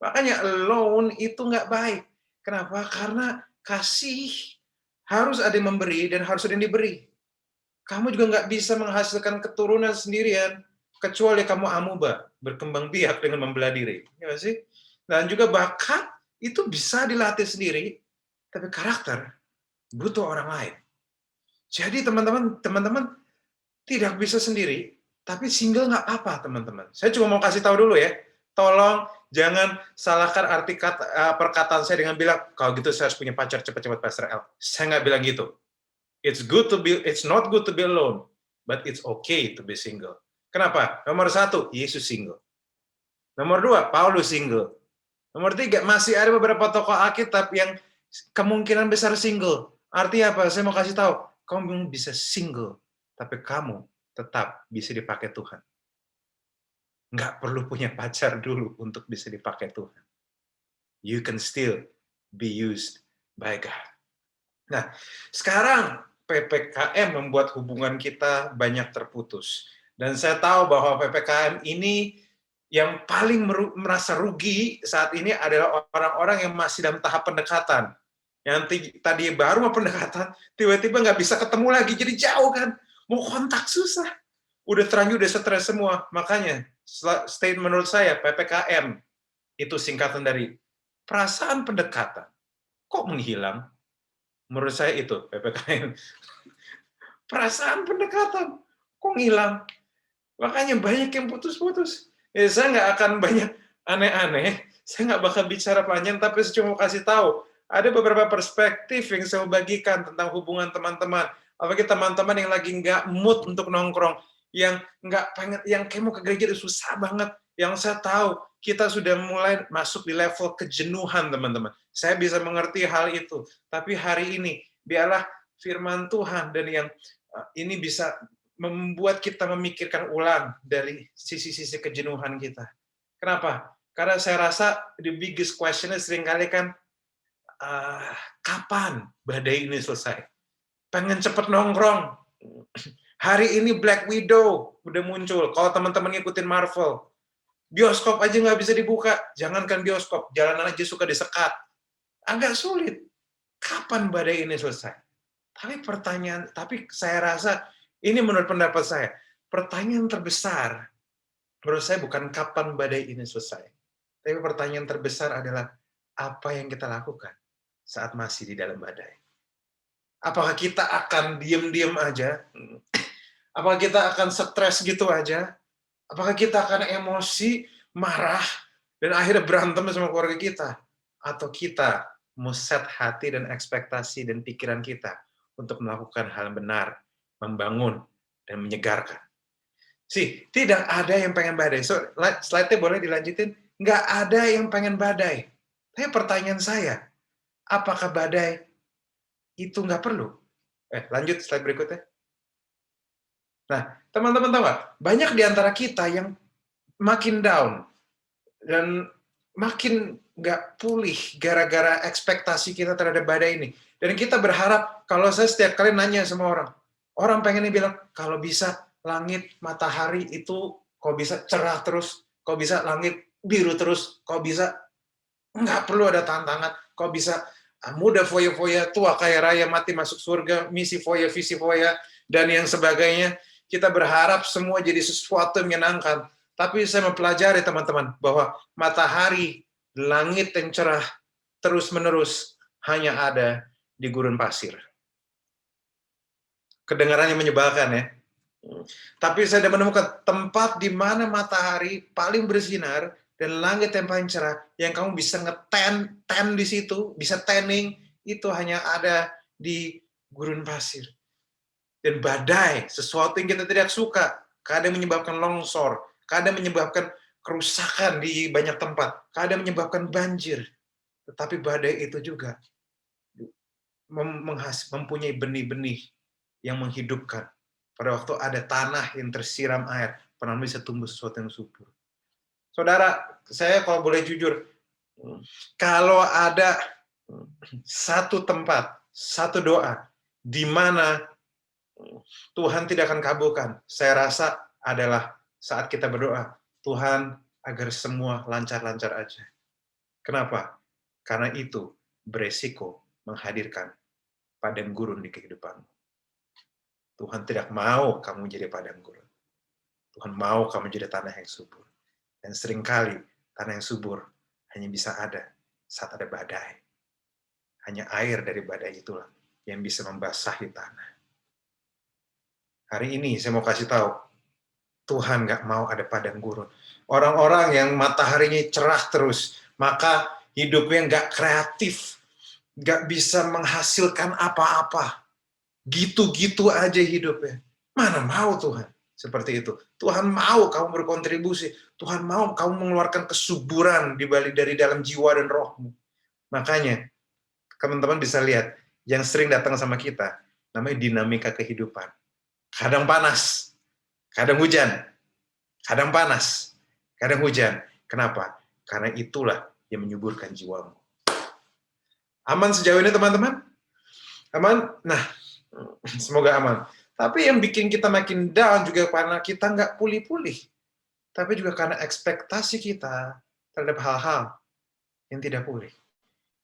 Makanya alone itu nggak baik. Kenapa? Karena kasih harus ada yang memberi dan harus ada yang diberi. Kamu juga nggak bisa menghasilkan keturunan sendirian, kecuali kamu amuba, berkembang biak dengan membelah diri. Ya nggak sih? Dan juga bakat itu bisa dilatih sendiri, tapi karakter butuh orang lain. Jadi teman-teman tidak bisa sendiri, tapi single nggak apa, teman-teman. Saya cuma mau kasih tahu dulu ya, tolong jangan salahkan arti perkataan saya dengan bilang, kalau gitu saya harus punya pacar cepat-cepat, Pastor L. Saya nggak bilang gitu. It's not good to be alone, but it's okay to be single. Kenapa? Nomor 1, Yesus single. Nomor 2, Paulus single. Nomor 3, masih ada beberapa tokoh Alkitab yang kemungkinan besar single. Artinya apa? Saya mau kasih tahu, kamu bisa single, tapi kamu tetap bisa dipakai Tuhan. Nggak perlu punya pacar dulu untuk bisa dipakai Tuhan. You can still be used by God. Nah, sekarang PPKM membuat hubungan kita banyak terputus. Dan saya tahu bahwa PPKM ini yang paling merasa rugi saat ini adalah orang-orang yang masih dalam tahap pendekatan. Yang tadi baru mau pendekatan, tiba-tiba nggak bisa ketemu lagi, jadi jauh kan. Mau kontak susah. Udah terlanjur, udah stres semua. Makanya, statement menurut saya, PPKM itu singkatan dari perasaan pendekatan. Kok menghilang? Menurut saya itu PPKM. Perasaan pendekatan. Kok ngilang? Makanya banyak yang putus-putus. Ya, saya nggak akan banyak aneh-aneh. Saya nggak bakal bicara panjang, tapi saya cuma mau kasih tahu. Ada beberapa perspektif yang saya bagikan tentang hubungan teman-teman. Apalagi teman-teman yang lagi nggak mood untuk nongkrong. Yang nggak pengen, yang kayak mau ke gereja itu susah banget. Yang saya tahu, kita sudah mulai masuk di level kejenuhan, teman-teman. Saya bisa mengerti hal itu. Tapi hari ini, biarlah firman Tuhan dan yang ini bisa membuat kita memikirkan ulang dari sisi-sisi kejenuhan kita. Kenapa? Karena saya rasa the biggest question seringkali kan, kapan badai ini selesai? Pengen cepet nongkrong. Hari ini Black Widow udah muncul. Kalau teman-teman ngikutin Marvel, bioskop aja nggak bisa dibuka. Jangankan bioskop, jalanan aja suka disekat. Agak sulit. Kapan badai ini selesai? Tapi saya rasa, ini menurut pendapat saya, pertanyaan terbesar menurut saya bukan kapan badai ini selesai. Tapi pertanyaan terbesar adalah, apa yang kita lakukan saat masih di dalam badai? Apakah kita akan diam-diam aja? Apakah kita akan stres gitu aja? Apakah kita akan emosi, marah, dan akhirnya berantem sama keluarga kita? Atau kita mau set hati dan ekspektasi dan pikiran kita untuk melakukan hal benar, membangun, dan menyegarkan? Tidak ada yang pengen badai. So, slide-nya boleh dilanjutin? Nggak ada yang pengen badai. Tapi pertanyaan saya, apakah badai itu nggak perlu? Lanjut slide berikutnya. Nah, teman-teman tahu nggak? Banyak di antara kita yang makin down dan makin nggak pulih gara-gara ekspektasi kita terhadap badai ini. Dan kita berharap, kalau saya setiap kali nanya sama orang pengennya bilang, kalau bisa langit, matahari itu kok bisa cerah terus, kok bisa langit biru terus, kok bisa nggak perlu ada tantangan, kok bisa muda foya-foya, tua kaya raya, mati masuk surga, misi foya, visi foya, dan yang sebagainya. Kita berharap semua jadi sesuatu yang menyenangkan. Tapi saya mempelajari, teman-teman, bahwa matahari, langit yang cerah, terus-menerus hanya ada di gurun pasir. Kedengarannya menyebalkan ya. Tapi saya sudah menemukan tempat di mana matahari paling bersinar dan langit yang paling cerah, yang kamu bisa nge-tan di situ, bisa tanning, itu hanya ada di gurun pasir. Dan badai, sesuatu yang kita tidak suka, kadang menyebabkan longsor, kadang menyebabkan kerusakan di banyak tempat, kadang menyebabkan banjir. Tetapi badai itu juga mempunyai benih-benih yang menghidupkan. Pada waktu ada tanah yang tersiram air, pernah bisa tumbuh sesuatu yang subur. Saudara, saya kalau boleh jujur, kalau ada satu tempat, satu doa, di mana Tuhan tidak akan kabulkan, saya rasa adalah saat kita berdoa, Tuhan agar semua lancar-lancar aja. Kenapa? Karena itu beresiko menghadirkan padang gurun di kehidupanmu. Tuhan tidak mau kamu menjadi padang gurun. Tuhan mau kamu menjadi tanah yang subur. Dan seringkali tanah yang subur hanya bisa ada saat ada badai. Hanya air dari badai itulah yang bisa membasahi tanah. Hari ini saya mau kasih tahu, Tuhan nggak mau ada padang gurun. Orang-orang yang mataharinya cerah terus, maka hidupnya nggak kreatif, nggak bisa menghasilkan apa-apa. Gitu-gitu aja hidupnya. Mana mau Tuhan seperti itu. Tuhan mau kamu berkontribusi. Tuhan mau kamu mengeluarkan kesuburan dari dalam jiwa dan rohmu. Makanya, teman-teman bisa lihat, yang sering datang sama kita, namanya dinamika kehidupan. Kadang panas, kadang hujan, kadang panas, kadang hujan. Kenapa? Karena itulah yang menyuburkan jiwamu. Aman sejauh ini teman-teman? Aman? Nah, semoga aman. Tapi yang bikin kita makin down juga karena kita nggak pulih-pulih. Tapi juga karena ekspektasi kita terhadap hal-hal yang tidak pulih.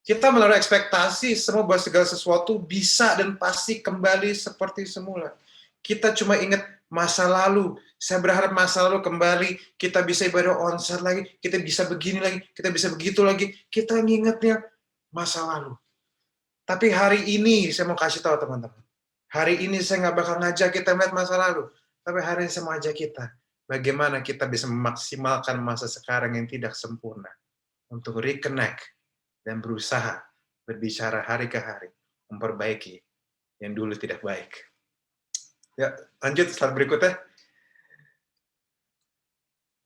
Kita menaruh ekspektasi semua bahwa segala sesuatu bisa dan pasti kembali seperti semula. Kita cuma ingat masa lalu. Saya berharap masa lalu kembali, kita bisa ibadah onsite lagi, kita bisa begini lagi, kita bisa begitu lagi. Kita ngingetnya masa lalu. Tapi hari ini saya mau kasih tahu teman-teman. Hari ini saya nggak bakal ngajak kita melihat masa lalu. Tapi hari ini saya mau ajak kita. Bagaimana kita bisa memaksimalkan masa sekarang yang tidak sempurna. Untuk reconnect dan berusaha berbicara hari ke hari. Memperbaiki yang dulu tidak baik. Ya, lanjut slide berikutnya.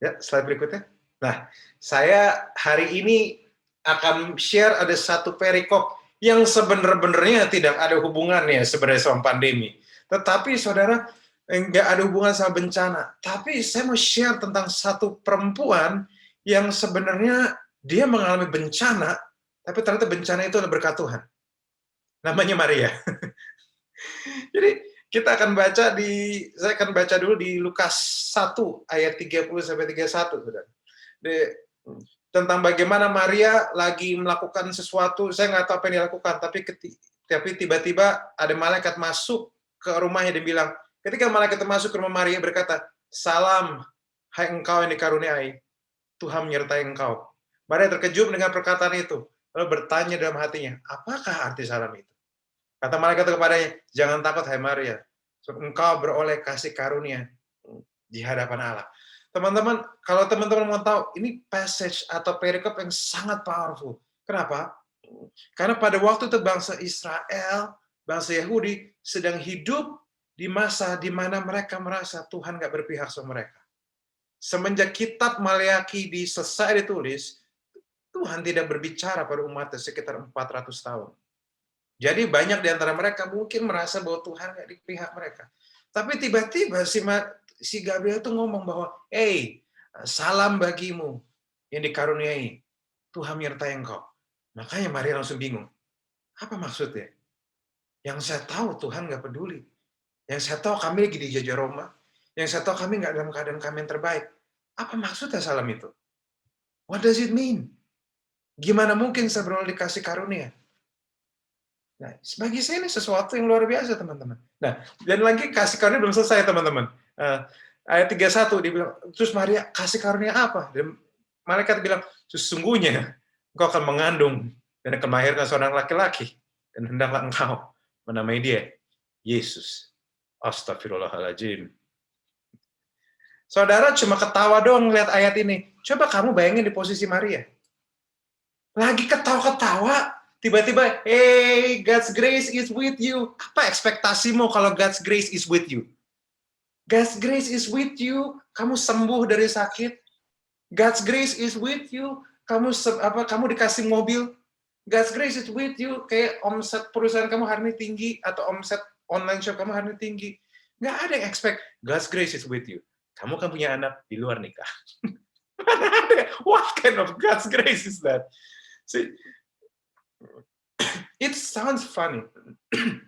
Ya, slide berikutnya. Nah, saya hari ini akan share ada satu perikop yang sebenarnya tidak ada hubungannya sebenarnya sama pandemi. Tetapi saudara, nggak ada hubungan sama bencana. Tapi saya mau share tentang satu perempuan yang sebenarnya dia mengalami bencana, tapi ternyata bencana itu adalah berkat Tuhan. Namanya Maria. Jadi kita akan saya akan baca dulu di Lukas 1 ayat 30 sampai 31, Saudara. Tentang bagaimana Maria lagi melakukan sesuatu, saya nggak tahu apa yang dilakukan, tapi tiba-tiba ada malaikat masuk ke rumahnya dan bilang, ketika malaikat masuk ke rumah Maria berkata, "Salam, hai engkau yang dikaruniai, Tuhan menyertai engkau." Maria terkejut dengan perkataan itu, lalu bertanya dalam hatinya, apakah arti salam itu? Kata malaikat kepadanya, "Jangan takut, hai Maria, engkau beroleh kasih karunia di hadapan Allah." Teman-teman, kalau teman-teman mau tahu, ini passage atau perikop yang sangat powerful. Kenapa? Karena pada waktu itu bangsa Israel, bangsa Yahudi sedang hidup di masa di mana mereka merasa Tuhan nggak berpihak sama mereka. Semenjak kitab Maleakhi selesai ditulis, Tuhan tidak berbicara pada umatnya sekitar 400 tahun. Jadi banyak di antara mereka mungkin merasa bahwa Tuhan nggak di pihak mereka. Tapi tiba-tiba si Gabriel itu ngomong bahwa, "Hey, salam bagimu yang dikaruniai, Tuhan menyertai engkau." Makanya Maria langsung bingung. Apa maksudnya? Yang saya tahu Tuhan nggak peduli. Yang saya tahu kami lagi dijajah Roma. Yang saya tahu kami nggak dalam keadaan kami yang terbaik. Apa maksudnya salam itu? What does it mean? Gimana mungkin saya beroleh dikasih karunia? Nah, bagi saya ini sesuatu yang luar biasa, teman-teman. Nah, dan lagi kasih karunia belum selesai, teman-teman. Ayat 31, dia bilang, terus Maria, kasih karunia apa? Dan malaikat bilang, sesungguhnya engkau akan mengandung dan akan melahirkan seorang laki-laki, dan hendaklah engkau menamai dia Yesus. Astagfirullahaladzim. Saudara cuma ketawa doang ngeliat ayat ini. Coba kamu bayangin di posisi Maria. Lagi ketawa-ketawa, tiba-tiba, hey, God's grace is with you. Apa ekspektasimu kalau God's grace is with you? God's grace is with you. Kamu sembuh dari sakit. God's grace is with you. Kamu dikasih mobil. God's grace is with you. Kayak omset perusahaan kamu hari ini tinggi atau omset online shop kamu hari ini tinggi. Nggak ada yang expect God's grace is with you. Kamu kan punya anak di luar nikah. What kind of God's grace is that? See, it sounds funny.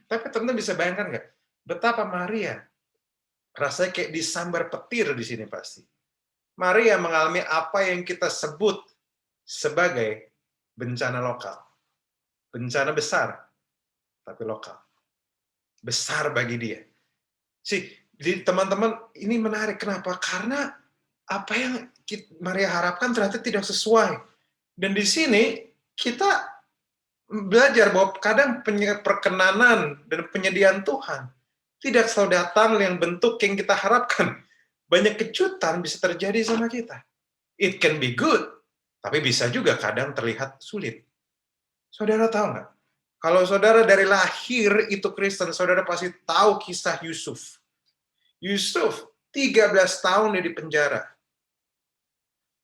Tapi teman-teman bisa bayangkan nggak? Betapa Maria rasanya kayak disambar petir di sini pasti. Maria mengalami apa yang kita sebut sebagai bencana lokal. Bencana besar, tapi lokal. Besar bagi dia. Teman-teman, ini menarik. Kenapa? Karena apa yang Maria harapkan ternyata tidak sesuai. Dan di sini kita belajar bahwa kadang perkenanan dan penyediaan Tuhan tidak selalu datang yang bentuk yang kita harapkan. Banyak kejutan bisa terjadi sama kita. It can be good, tapi bisa juga kadang terlihat sulit. Saudara tahu nggak? Kalau saudara dari lahir itu Kristen, saudara pasti tahu kisah Yusuf. Yusuf 13 tahun dia di penjara.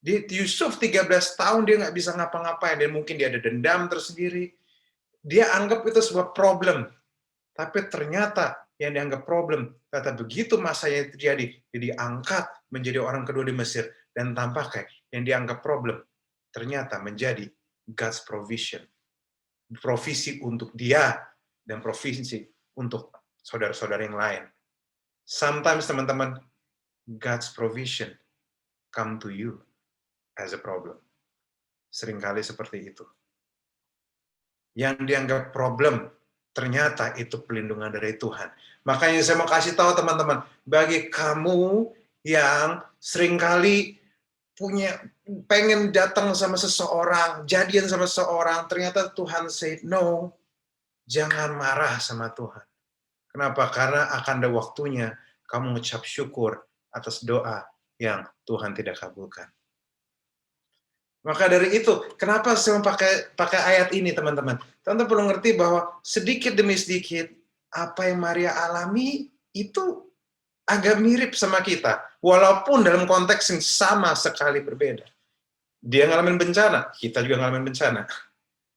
Yusuf 13 tahun dia nggak bisa ngapa-ngapain, dan mungkin dia ada dendam tersendiri. Dia anggap itu sebuah problem. Tapi ternyata yang dianggap problem, kata begitu masanya terjadi, dia diangkat menjadi orang kedua di Mesir, dan tampaknya yang dianggap problem ternyata menjadi God's provision. Provisi untuk dia dan provisi untuk saudara-saudara yang lain. Sometimes, teman-teman, God's provision come to you as a problem. Seringkali seperti itu. Yang dianggap problem, ternyata itu pelindungan dari Tuhan. Makanya saya mau kasih tahu teman-teman, bagi kamu yang seringkali pengen datang sama seseorang, jadian sama seseorang, ternyata Tuhan say no, jangan marah sama Tuhan. Kenapa? Karena akan ada waktunya kamu mengucap syukur atas doa yang Tuhan tidak kabulkan. Maka dari itu, kenapa saya pakai ayat ini, teman-teman? Teman-teman perlu ngerti bahwa sedikit demi sedikit, apa yang Maria alami itu agak mirip sama kita. Walaupun dalam konteks yang sama sekali berbeda. Dia ngalamin bencana, kita juga ngalamin bencana.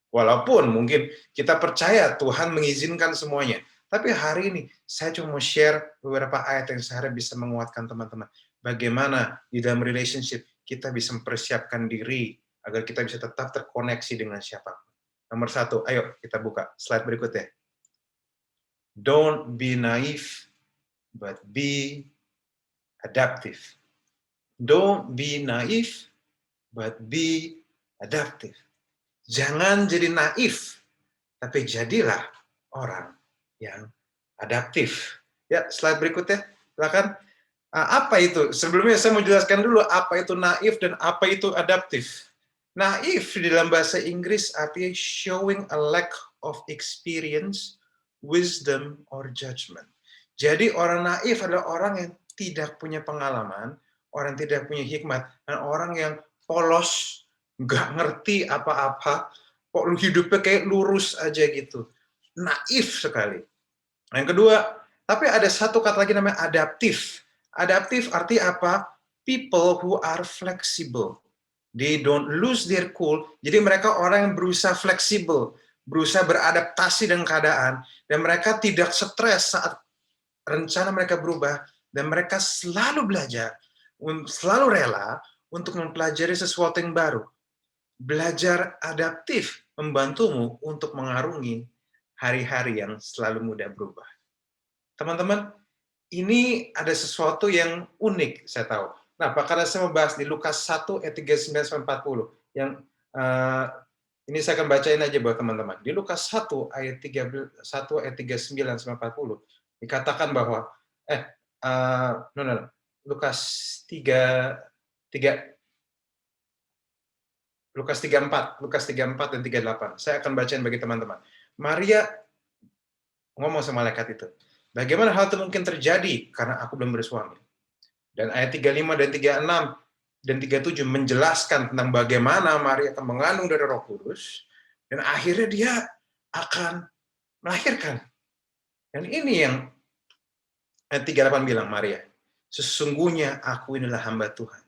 Walaupun mungkin kita percaya Tuhan mengizinkan semuanya. Tapi hari ini, saya cuma mau share beberapa ayat yang saya harap bisa menguatkan teman-teman. Bagaimana di dalam relationship, kita bisa mempersiapkan diri agar kita bisa tetap terkoneksi dengan siapapun. Nomor 1, ayo kita buka slide berikutnya. Don't be naive, but be adaptive. Don't be naive, but be adaptive. Jangan jadi naif, tapi jadilah orang yang adaptif. Ya, slide berikutnya, silakan. Apa itu? Sebelumnya saya mau jelaskan dulu apa itu naif dan apa itu adaptif. Naif di dalam bahasa Inggris artinya showing a lack of experience, wisdom, or judgment. Jadi orang naif adalah orang yang tidak punya pengalaman, orang yang tidak punya hikmat, dan orang yang polos, nggak ngerti apa-apa, kok hidupnya kayak lurus aja gitu. Naif sekali. Yang kedua, tapi ada satu kata lagi namanya adaptif. Adaptif arti apa? People who are flexible. They don't lose their cool. Jadi mereka orang yang berusaha fleksibel, berusaha beradaptasi dengan keadaan, dan mereka tidak stres saat rencana mereka berubah, dan mereka selalu belajar, selalu rela untuk mempelajari sesuatu yang baru. Belajar adaptif membantumu untuk mengarungi hari-hari yang selalu mudah berubah. Teman-teman, ini ada sesuatu yang unik, saya tahu. Nah, karena saya membahas di Lukas 1 ayat 39-40, yang ini saya akan bacain aja buat teman-teman. Di Lukas 1 ayat 39-40 dikatakan bahwa Lukas 34 dan 38. Saya akan bacain bagi teman-teman. Maria ngomong sama malaikat itu, bagaimana hal itu mungkin terjadi karena aku belum bersuami? Dan ayat 35 dan 36 dan 37 menjelaskan tentang bagaimana Maria akan mengandung dari Roh Kudus, dan akhirnya dia akan melahirkan. Dan ini yang ayat 38 bilang, Maria, sesungguhnya aku inilah hamba Tuhan.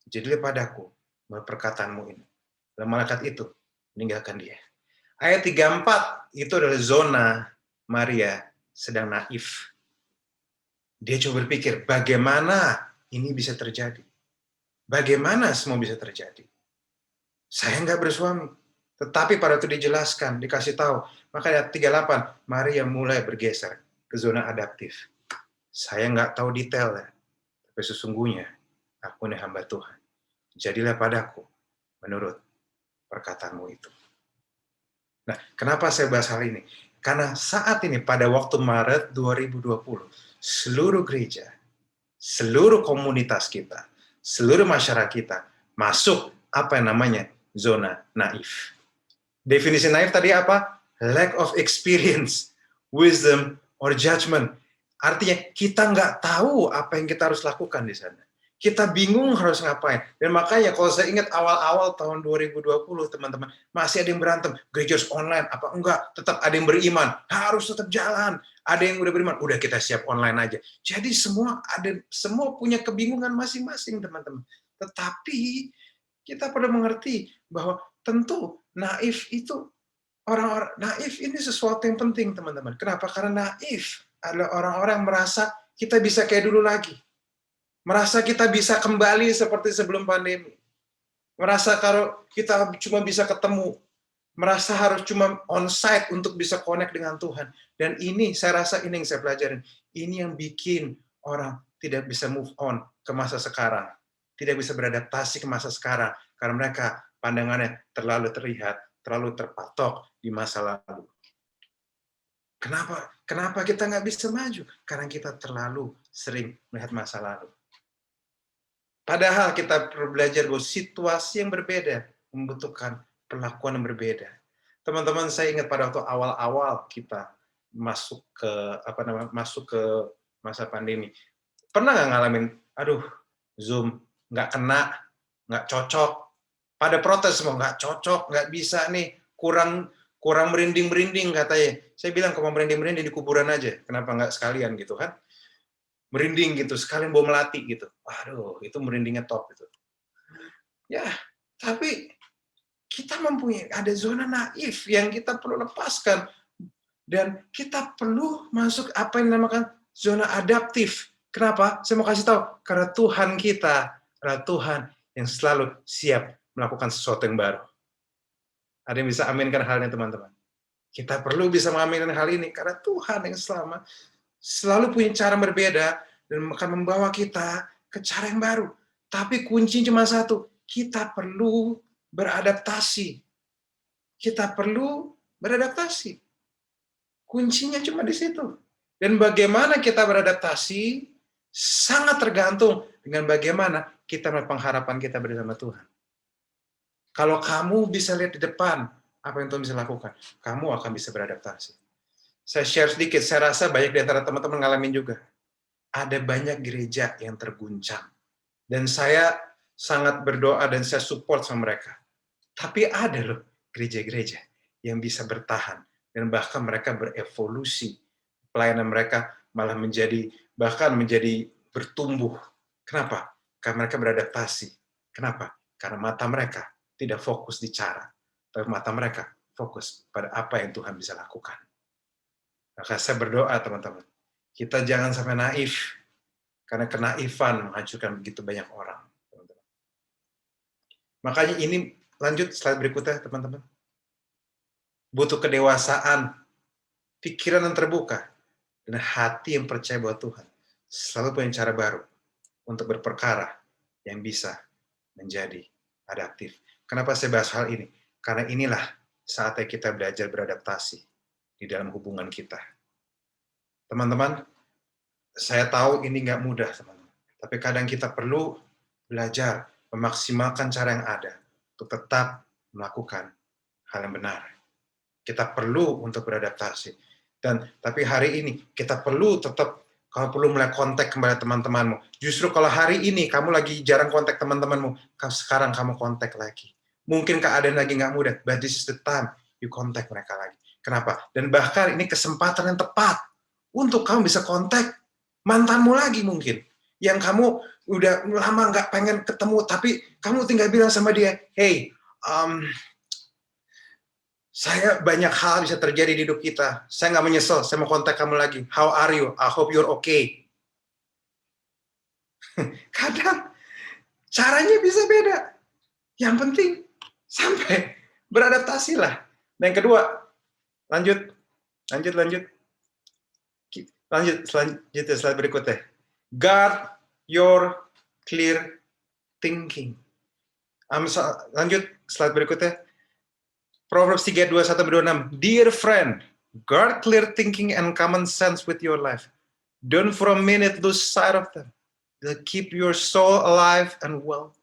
Jadilah padaku menurut perkataanmu ini. Dan malaikat itu meninggalkan dia. Ayat 34 itu adalah zona Maria sedang naif. Dia coba berpikir, bagaimana ini bisa terjadi? Bagaimana semua bisa terjadi? Saya nggak bersuami. Tetapi pada itu dijelaskan, dikasih tahu. Maka ayat 38, Maria mulai bergeser ke zona adaptif. Saya nggak tahu detail, tapi sesungguhnya aku ini hamba Tuhan. Jadilah padaku menurut perkataanmu itu. Nah, kenapa saya bahas hal ini? Karena saat ini pada waktu Maret 2020, seluruh gereja, seluruh komunitas kita, seluruh masyarakat kita masuk apa yang namanya zona naif. Definisi naif tadi apa? Lack of experience, wisdom, or judgment. Artinya kita nggak tahu apa yang kita harus lakukan di sana. Kita bingung harus ngapain. Dan makanya kalau saya ingat awal-awal tahun 2020, teman-teman, masih ada yang berantem. Gereja harus online, apa enggak? Tetap ada yang beriman, harus tetap jalan. Ada yang udah beriman, udah kita siap online aja. Jadi semua punya kebingungan masing-masing, teman-teman. Tetapi kita perlu mengerti bahwa tentu naif itu orang-orang naif ini sesuatu yang penting, teman-teman. Kenapa? Karena naif adalah orang-orang yang merasa kita bisa kayak dulu lagi. Merasa kita bisa kembali seperti sebelum pandemi. Merasa kalau kita cuma bisa ketemu. Merasa harus cuma on-site untuk bisa connect dengan Tuhan. Dan ini, saya rasa ini yang saya pelajarin. Ini yang bikin orang tidak bisa move on ke masa sekarang. Tidak bisa beradaptasi ke masa sekarang. Karena mereka pandangannya terlalu terlihat, terlalu terpatok di masa lalu. Kenapa kita nggak bisa maju? Karena kita terlalu sering melihat masa lalu. Padahal kita perlu belajar bahwa situasi yang berbeda membutuhkan perlakuan yang berbeda. Teman-teman, saya ingat pada waktu awal-awal kita masuk ke masa pandemi. Pernah nggak ngalamin, aduh, Zoom nggak kena, nggak cocok, pada protes semua, nggak cocok, nggak bisa nih, kurang merinding-merinding katanya. Saya bilang, kalau mau merinding-merinding di kuburan aja, kenapa nggak sekalian gitu kan? Merinding gitu, sekalian bawa melati gitu. Aduh, itu merindingnya top itu. Ya, tapi kita mempunyai ada zona naif yang kita perlu lepaskan. Dan kita perlu masuk apa yang dinamakan zona adaptif. Kenapa? Saya mau kasih tahu. Karena Tuhan kita adalah Tuhan yang selalu siap melakukan sesuatu yang baru. Ada yang bisa aminkan hal ini, teman-teman? Kita perlu bisa mengaminkan hal ini karena Tuhan yang selalu punya cara berbeda dan akan membawa kita ke cara yang baru. Tapi kuncinya cuma satu, kita perlu beradaptasi. Kita perlu beradaptasi. Kuncinya cuma di situ. Dan bagaimana kita beradaptasi sangat tergantung dengan bagaimana kita melihat pengharapan kita bersama Tuhan. Kalau kamu bisa lihat di depan apa yang Tuhan bisa lakukan, kamu akan bisa beradaptasi. Saya share sedikit, saya rasa banyak di antara teman-teman ngalamin juga. Ada banyak gereja yang terguncang. Dan saya sangat berdoa dan saya support sama mereka. Tapi ada loh gereja-gereja yang bisa bertahan. Dan bahkan mereka berevolusi. Pelayanan mereka malah bahkan menjadi bertumbuh. Kenapa? Karena mereka beradaptasi. Kenapa? Karena mata mereka tidak fokus di cara. Tapi mata mereka fokus pada apa yang Tuhan bisa lakukan. Maka saya berdoa, teman-teman. Kita jangan sampai naif. Karena kenaifan menghancurkan begitu banyak orang. Teman-teman. Makanya ini, lanjut slide berikutnya, teman-teman. Butuh kedewasaan, pikiran yang terbuka, dan hati yang percaya bahwa Tuhan selalu punya cara baru untuk berperkara yang bisa menjadi adaptif. Kenapa saya bahas hal ini? Karena inilah saatnya kita belajar beradaptasi di dalam hubungan kita. Teman-teman, saya tahu ini nggak mudah, teman-teman. Tapi kadang kita perlu belajar memaksimalkan cara yang ada untuk tetap melakukan hal yang benar. Kita perlu untuk beradaptasi. Tapi hari ini kita perlu tetap, kalau perlu mulai kontak kembali teman-temanmu. Justru kalau hari ini kamu lagi jarang kontak teman-temanmu, sekarang kamu kontak lagi. Mungkin keadaan lagi nggak mudah, but this is the time you kontak mereka lagi. Kenapa? Dan bahkan ini kesempatan yang tepat untuk kamu bisa kontak mantanmu lagi mungkin. Yang kamu udah lama nggak pengen ketemu, tapi kamu tinggal bilang sama dia, hey, saya banyak hal bisa terjadi di hidup kita. Saya nggak menyesal, saya mau kontak kamu lagi. How are you? I hope you're okay. Kadang caranya bisa beda. Yang penting sampai beradaptasilah. Dan yang kedua, lanjut selanjutnya slide berikutnya. Guard your clear thinking. Lanjut slide berikutnya. Proverbs 3, 21-26. Dear friend, guard clear thinking and common sense with your life. Don't for a minute lose sight of them. They'll keep your soul alive and well.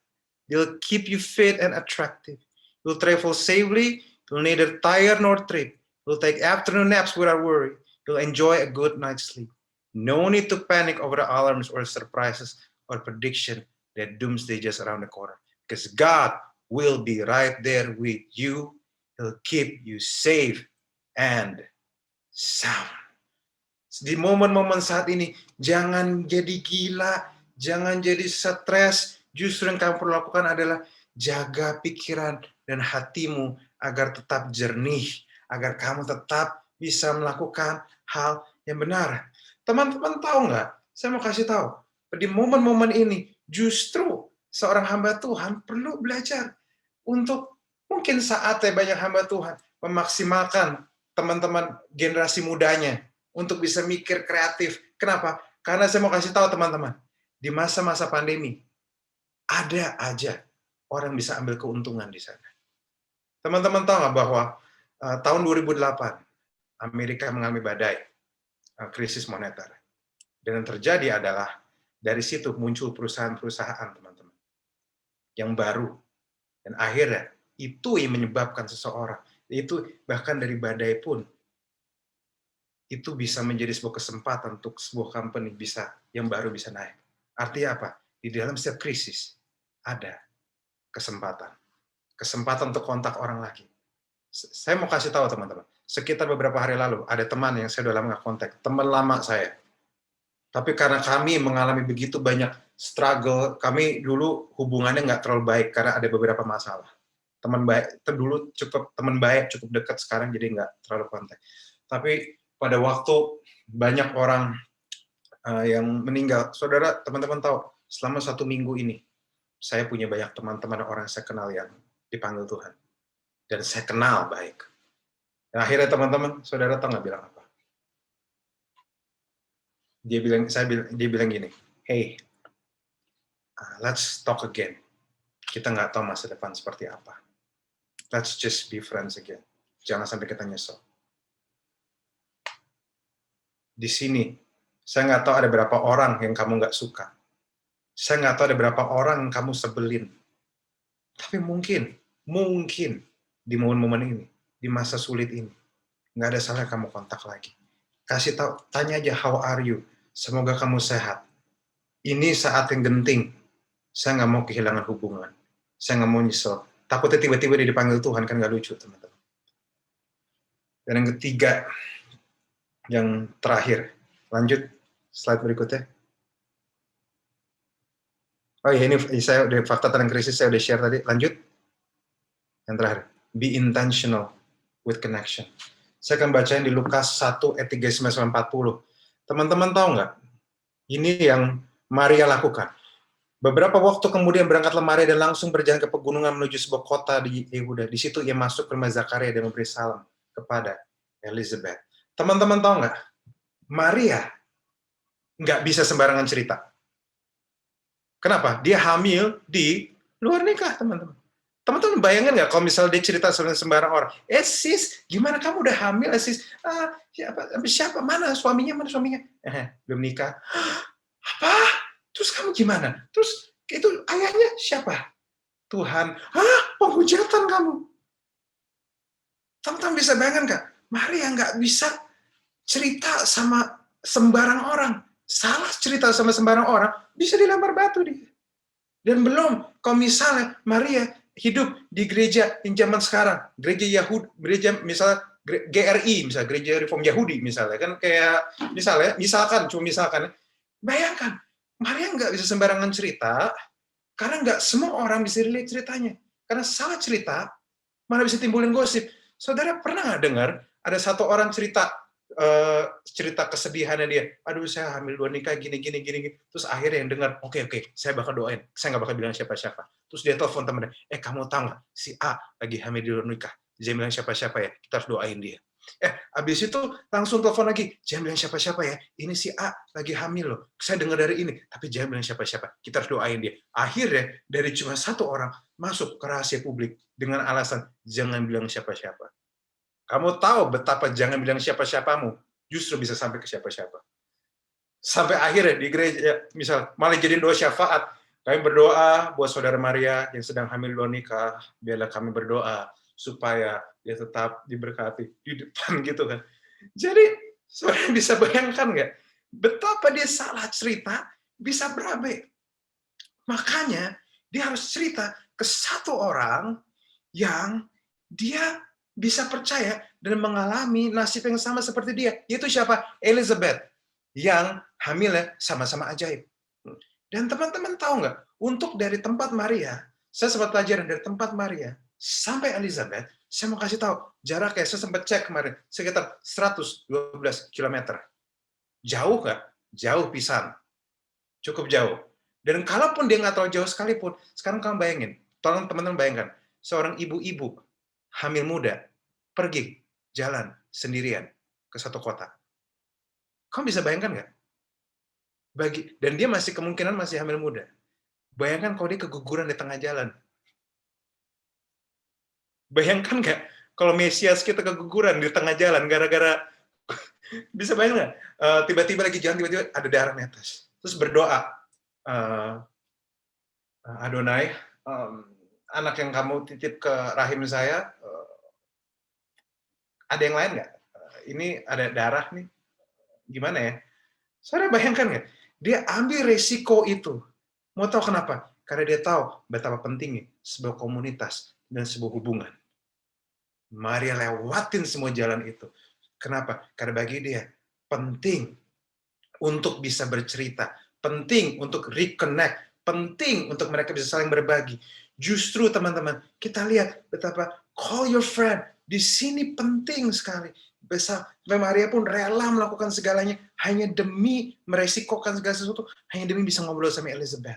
They'll keep you fit and attractive. You'll travel safely. You'll neither tire nor trip. You'll take afternoon naps without worry. You'll enjoy a good night's sleep. No need to panic over the alarms or surprises or prediction that doomsday just around the corner. Because God will be right there with you. He'll keep you safe and sound. Di momen-momen saat ini, jangan jadi gila, jangan jadi stres. Justru yang kamu perlu lakukan adalah jaga pikiran dan hatimu agar tetap jernih, agar kamu tetap bisa melakukan hal yang benar. Teman-teman tahu nggak? Saya mau kasih tahu. Di momen-momen ini, justru seorang hamba Tuhan perlu belajar untuk mungkin saatnya banyak hamba Tuhan memaksimalkan teman-teman generasi mudanya untuk bisa mikir kreatif. Kenapa? Karena saya mau kasih tahu teman-teman, di masa-masa pandemi, ada aja orang bisa ambil keuntungan di sana. Teman-teman tahu nggak bahwa tahun 2008, Amerika mengalami badai, krisis moneter. Dan yang terjadi adalah, dari situ muncul perusahaan-perusahaan, teman-teman, yang baru. Dan akhirnya, itu yang menyebabkan seseorang, itu bahkan dari badai pun, itu bisa menjadi sebuah kesempatan untuk sebuah company yang baru bisa naik. Artinya apa? Di dalam setiap krisis, ada kesempatan. Kesempatan untuk kontak orang lagi. Saya mau kasih tahu teman-teman, sekitar beberapa hari lalu, ada teman yang saya udah lama nggak kontak, teman lama saya. Tapi karena kami mengalami begitu banyak struggle, kami dulu hubungannya nggak terlalu baik karena ada beberapa masalah. Teman baik, dulu teman baik, cukup dekat, sekarang jadi nggak terlalu kontak. Tapi pada waktu banyak orang yang meninggal, saudara, teman-teman tahu, selama 1 minggu ini, saya punya banyak teman-teman orang yang saya kenal yang dipanggil Tuhan. Dan saya kenal baik. Dan akhirnya teman-teman, saudara tahu nggak bilang apa? Dia bilang gini, hey, let's talk again. Kita nggak tahu masa depan seperti apa. Let's just be friends again. Jangan sampai kita nyesel. Di sini, saya nggak tahu ada berapa orang yang kamu nggak suka. Saya nggak tahu ada berapa orang yang kamu sebelin. Tapi mungkin di momen-momen ini, di masa sulit ini, nggak ada salah kamu kontak lagi. Kasih tahu, tanya aja, how are you? Semoga kamu sehat. Ini saat yang genting. Saya nggak mau kehilangan hubungan. Saya nggak mau nyesel. Takutnya tiba-tiba dia dipanggil Tuhan, kan nggak lucu, teman-teman. Dan yang ketiga, yang terakhir, lanjut slide berikutnya. Oh iya, ini saya udah fakta tentang krisis, saya udah share tadi. Lanjut. Yang terakhir, be intentional with connection. Saya akan bacain di Lukas 1 ayat 39-40. Teman-teman tahu nggak? Ini yang Maria lakukan. Beberapa waktu kemudian berangkatlah Maria dan langsung berjalan ke pegunungan menuju sebuah kota di Yehuda. Di situ ia masuk ke rumah Zakaria dan memberi salam kepada Elizabeth. Teman-teman tahu nggak? Maria nggak bisa sembarangan cerita. Kenapa? Dia hamil di luar nikah, teman-teman. Teman-teman bayangin nggak kalau misalnya dia cerita sama sembarang orang, sis, gimana kamu udah hamil, sis? Siapa? Mana suaminya? Belum nikah. Apa? Terus kamu gimana? Terus itu ayahnya siapa? Tuhan. Penghujatan kamu. Teman-teman bisa bayangkan nggak? Maria nggak bisa cerita sama sembarang orang. Salah cerita sama sembarang orang, bisa dilempar batu dia. Dan belum, kalau misalnya Maria hidup di gereja yang zaman sekarang, gereja Yahudi, gereja misalnya GRI, misalnya gereja Reform Yahudi misalnya, kan kayak misalkan, bayangkan, Maria nggak bisa sembarangan cerita, karena nggak semua orang bisa relate ceritanya. Karena salah cerita, malah bisa timbulin gosip. Saudara pernah nggak dengar, ada satu orang cerita kesedihannya dia, aduh saya hamil 2 nikah gini, terus akhirnya yang dengar, oke, saya bakal doain, saya nggak bakal bilang siapa-siapa, terus dia telepon temennya, kamu tahu nggak, si A lagi hamil di luar nikah, jangan bilang siapa-siapa ya, kita harus doain dia. Abis itu langsung telepon lagi, jangan bilang siapa-siapa ya, ini si A lagi hamil loh, saya dengar dari ini, tapi jangan bilang siapa-siapa, kita harus doain dia. Akhirnya dari cuma satu orang masuk ke rahasia publik dengan alasan jangan bilang siapa-siapa. Kamu tahu betapa jangan bilang siapa-siapamu justru bisa sampai ke siapa-siapa. Sampai akhirnya di gereja, misal malah jadiin doa syafaat. Kami berdoa buat saudara Maria yang sedang hamil 2 nikah, biarlah kami berdoa supaya dia tetap diberkati di depan gitu kan. Jadi, saudara bisa bayangkan nggak? Betapa dia salah cerita, bisa berabe. Makanya, dia harus cerita ke satu orang yang dia bisa percaya dan mengalami nasib yang sama seperti dia. Yaitu siapa? Elizabeth. Yang hamilnya sama-sama ajaib. Dan teman-teman tahu nggak? Untuk dari tempat Maria, saya sempat pelajaran dari tempat Maria sampai Elizabeth, saya mau kasih tahu jaraknya, saya sempat cek kemarin, sekitar 112 km. Jauh nggak? Jauh pisan. Cukup jauh. Dan kalaupun dia nggak terlalu jauh sekalipun, sekarang kamu bayangin, tolong teman-teman bayangkan, seorang ibu-ibu hamil muda pergi jalan sendirian ke satu kota. Kamu bisa bayangkan nggak? Dan dia masih kemungkinan masih hamil muda. Bayangkan kalau dia keguguran di tengah jalan. Bayangkan nggak kalau Mesias kita keguguran di tengah jalan gara-gara bisa bayangkan nggak? Tiba-tiba lagi jalan tiba-tiba ada darah netes. Terus berdoa, Adonai, anak yang kamu titip ke rahim saya, ada yang lain nggak? Ini ada darah nih, gimana ya? Saudara bayangkan nggak? Dia ambil resiko itu. Mau tahu kenapa? Karena dia tahu betapa pentingnya sebuah komunitas dan sebuah hubungan. Maria lewatin semua jalan itu. Kenapa? Karena bagi dia penting untuk bisa bercerita, penting untuk reconnect, penting untuk mereka bisa saling berbagi. Justru teman-teman, kita lihat betapa call your friend di sini penting sekali. Sampai Maria pun rela melakukan segalanya hanya demi meresikokan segala sesuatu, hanya demi bisa ngobrol sama Elizabeth.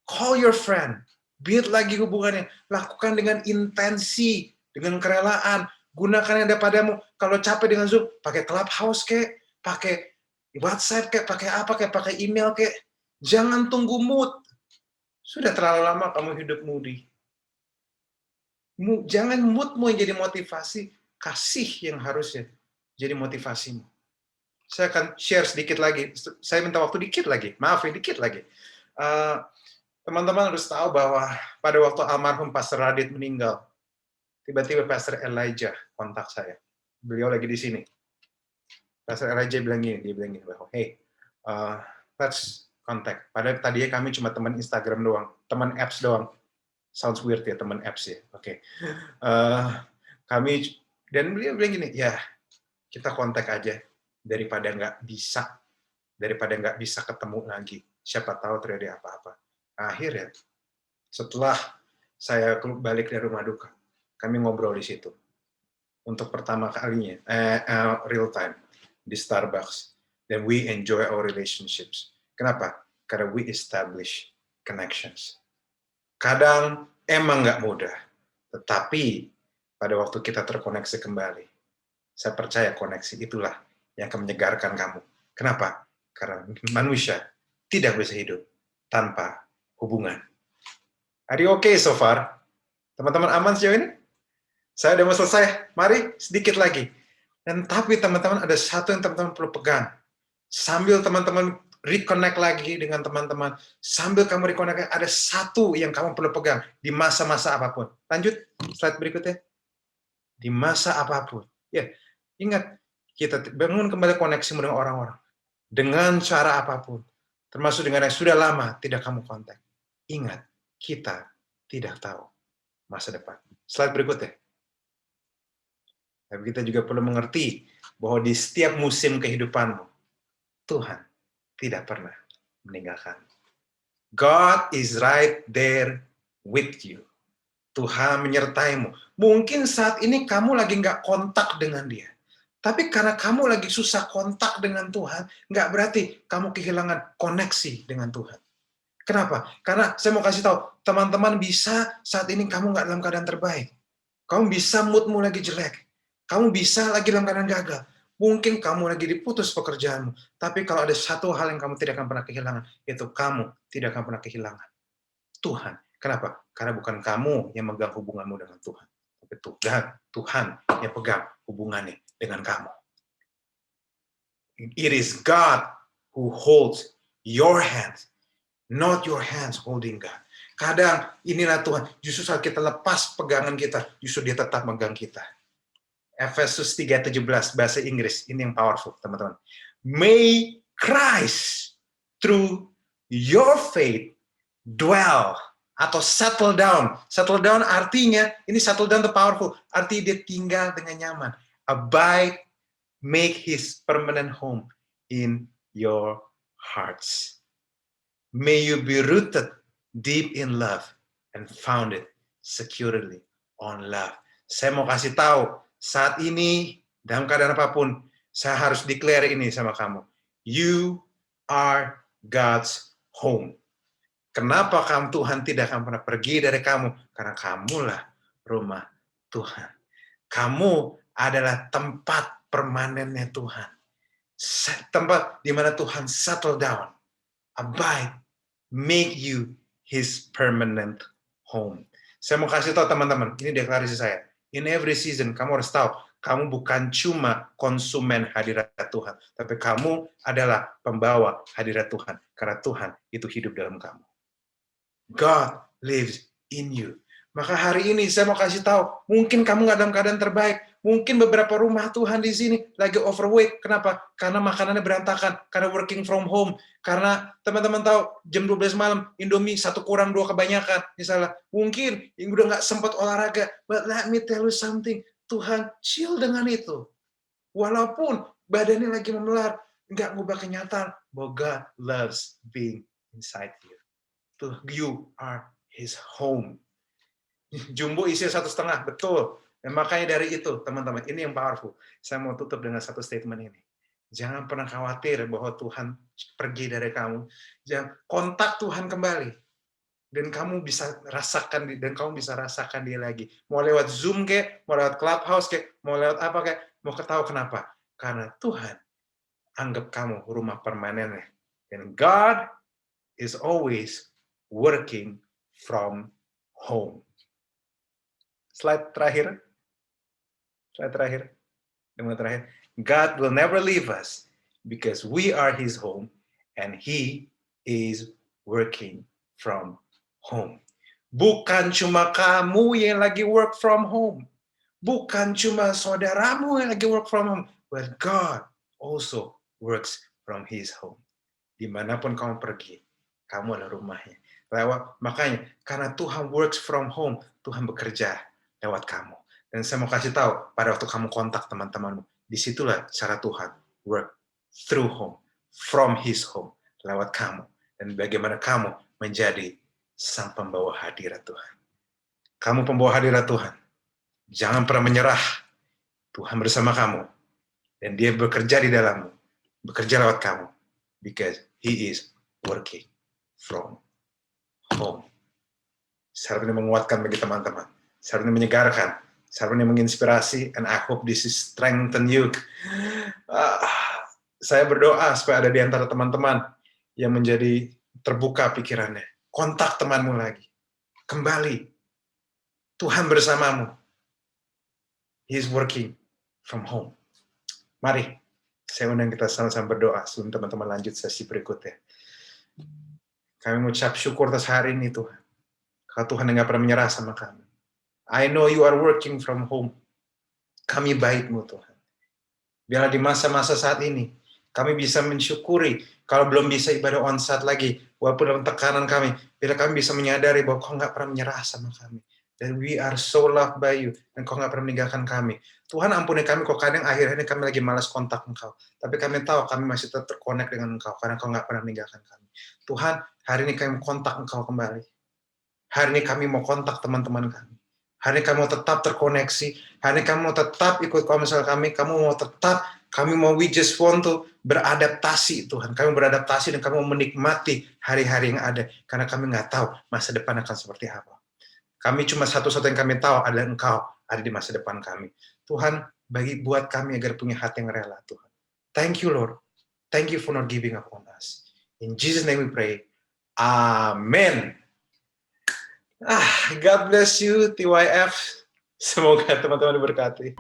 Call your friend, build lagi hubungannya, lakukan dengan intensi, dengan kerelaan, gunakan yang ada padamu. Kalau capek dengan Zoom, pakai Clubhouse kek, pakai WhatsApp kek, pakai apa kek, pakai email kek. Jangan tunggu mood. Sudah terlalu lama kamu hidup moody. Jangan moodmu yang jadi motivasi, kasih yang harusnya jadi motivasimu. Saya akan share sedikit lagi. Saya minta waktu dikit lagi. Maaf ya, dikit lagi. Teman-teman harus tahu bahwa pada waktu almarhum Pastor Radit meninggal, tiba-tiba Pastor Elijah kontak saya. Beliau lagi di sini. Pastor Elijah bilang gini, bahwa, hey, let's contact. Padahal tadinya kami cuma teman Instagram doang, teman apps doang. Sounds weird ya, teman apps ya. Oke. Dan beliau bilang gini, ya kita kontak aja daripada nggak bisa ketemu lagi. Siapa tahu terjadi apa-apa. Akhirnya, setelah saya balik dari rumah duka, kami ngobrol di situ. Untuk pertama kalinya, real time, di Starbucks. Dan we enjoy our relationships. Kenapa? Karena we establish connections. Kadang emang nggak mudah, tetapi pada waktu kita terkoneksi kembali, saya percaya koneksi itulah yang akan menyegarkan kamu. Kenapa? Karena manusia tidak bisa hidup tanpa hubungan. Are you okay so far? Teman-teman aman sejauh ini? Saya udah mau selesai. Mari sedikit lagi. Dan tapi teman-teman ada satu yang teman-teman perlu pegang. Sambil teman-teman reconnect lagi dengan teman-teman, sambil kamu reconnect, ada satu yang kamu perlu pegang di masa-masa apapun. Lanjut, slide berikutnya. Di masa apapun. Ya, ingat, kita bangun kembali koneksi dengan orang-orang. Dengan cara apapun. Termasuk dengan yang sudah lama tidak kamu kontak. Ingat, kita tidak tahu masa depan. Slide berikutnya. Tapi kita juga perlu mengerti bahwa di setiap musim kehidupanmu, Tuhan tidak pernah meninggalkan. God is right there with you. Tuhan menyertaimu. Mungkin saat ini kamu lagi nggak kontak dengan dia. Tapi karena kamu lagi susah kontak dengan Tuhan, nggak berarti kamu kehilangan koneksi dengan Tuhan. Kenapa? Karena saya mau kasih tahu, teman-teman bisa saat ini kamu nggak dalam keadaan terbaik. Kamu bisa moodmu lagi jelek. Kamu bisa lagi dalam keadaan gagal. Mungkin kamu lagi diputus pekerjaanmu. Tapi kalau ada satu hal yang kamu tidak akan pernah kehilangan, yaitu kamu tidak akan pernah kehilangan Tuhan. Kenapa? Karena bukan kamu yang megang hubunganmu dengan Tuhan. Tapi Tuhan yang pegang hubungannya dengan kamu. It is God who holds your hands, not your hands holding God. Kadang inilah Tuhan, justru saat kita lepas pegangan kita, justru dia tetap megang kita. Efesus 3:17 bahasa Inggris, ini yang powerful, teman-teman. May Christ through your faith dwell atau settle down. Settle down artinya, ini settle down itu powerful, artinya dia tinggal dengan nyaman. Abide, make his permanent home in your hearts. May you be rooted deep in love and founded securely on love. Saya mau kasih tahu, saat ini, dalam keadaan apapun, saya harus declare ini sama kamu. You are God's home. Kenapa kamu Tuhan tidak akan pernah pergi dari kamu? Karena kamulah rumah Tuhan. Kamu adalah tempat permanennya Tuhan. Tempat di mana Tuhan settle down, abide, make you his permanent home. Saya mau kasih tahu teman-teman, ini deklarasi saya. In every season, kamu harus tahu, kamu bukan cuma konsumen hadirat Tuhan, tapi kamu adalah pembawa hadirat Tuhan. Karena Tuhan itu hidup dalam kamu. God lives in you. Maka hari ini saya mau kasih tahu, mungkin kamu nggak dalam keadaan terbaik. Mungkin beberapa rumah Tuhan di sini lagi overweight. Kenapa? Karena makanannya berantakan. Karena working from home. Karena teman-teman tahu, jam 12 malam, Indomie 1 kurang 2 kebanyakan. Misalnya, mungkin yang udah nggak sempat olahraga. But let me tell you something. Tuhan chill dengan itu. Walaupun badannya lagi memelar, nggak ngubah kenyataan bahwa God loves being inside you. You are his home. Jumbo isi 1,5, betul. Dan makanya dari itu, teman-teman, ini yang powerful. Saya mau tutup dengan satu statement ini. Jangan pernah khawatir bahwa Tuhan pergi dari kamu. Jangan kontak Tuhan kembali. Dan kamu bisa rasakan dia lagi. Mau lewat Zoom kayak, mau lewat Clubhouse kayak, mau lewat apa kayak, mau ketahui kenapa? Karena Tuhan anggap kamu rumah permanennya. And God is always working from home. Slide terakhir. God will never leave us because we are his home and he is working from home. Bukan cuma kamu yang lagi work from home. Bukan cuma saudaramu yang lagi work from home. But God also works from his home. Dimanapun kamu pergi, kamu adalah rumahnya. Makanya, karena Tuhan works from home, Tuhan bekerja lewat kamu. Dan saya mau kasih tahu, pada waktu kamu kontak teman-temanmu, disitulah cara Tuhan work through home, from his home, lewat kamu. Dan bagaimana kamu menjadi sang pembawa hadirat Tuhan. Kamu pembawa hadirat Tuhan. Jangan pernah menyerah. Tuhan bersama kamu. Dan dia bekerja di dalammu. Bekerja lewat kamu. Because he is working from home. Seharusnya menguatkan bagi teman-teman. Seharusnya menyegarkan. Seharusnya menginspirasi. And I hope this is strengthen you. Saya berdoa supaya ada di antara teman-teman yang menjadi terbuka pikirannya. Kontak temanmu lagi. Kembali. Tuhan bersamamu. He is working from home. Mari, saya undang kita sama-sama berdoa sebelum teman-teman lanjut sesi berikutnya. Kami mengucap syukur atas hari ini, Tuhan. Kalau Tuhan yang nggak pernah menyerah sama kami. I know you are working from home. Kami baik-Mu, Tuhan. Biarlah di masa-masa saat ini, kami bisa mensyukuri, kalau belum bisa ibadah on-site lagi, walaupun dalam tekanan kami, biarlah kami bisa menyadari bahwa Kau nggak pernah menyerah sama kami. Dan we are so loved by you, dan Kau nggak pernah meninggalkan kami. Tuhan ampuni kami, kok kadang akhirnya kami lagi malas kontak Engkau. Tapi kami tahu kami masih tetap terkonek dengan Engkau, karena Kau nggak pernah meninggalkan kami. Tuhan, hari ini kami kontak Engkau kembali. Hari ini kami mau kontak teman-teman kami. Hari ini kami mau tetap terkoneksi. Hari ini kami mau tetap ikut komsel kami. We just want to beradaptasi, Tuhan. Kami beradaptasi dan kami mau menikmati hari-hari yang ada. Karena kami nggak tahu masa depan akan seperti apa. Kami cuma satu-satu yang kami tahu adalah Engkau ada di masa depan kami. Tuhan, buat kami agar punya hati yang rela, Tuhan. Thank you, Lord. Thank you for not giving up on us. In Jesus' name we pray. Amen. God bless you TYF. Semoga teman-teman diberkati.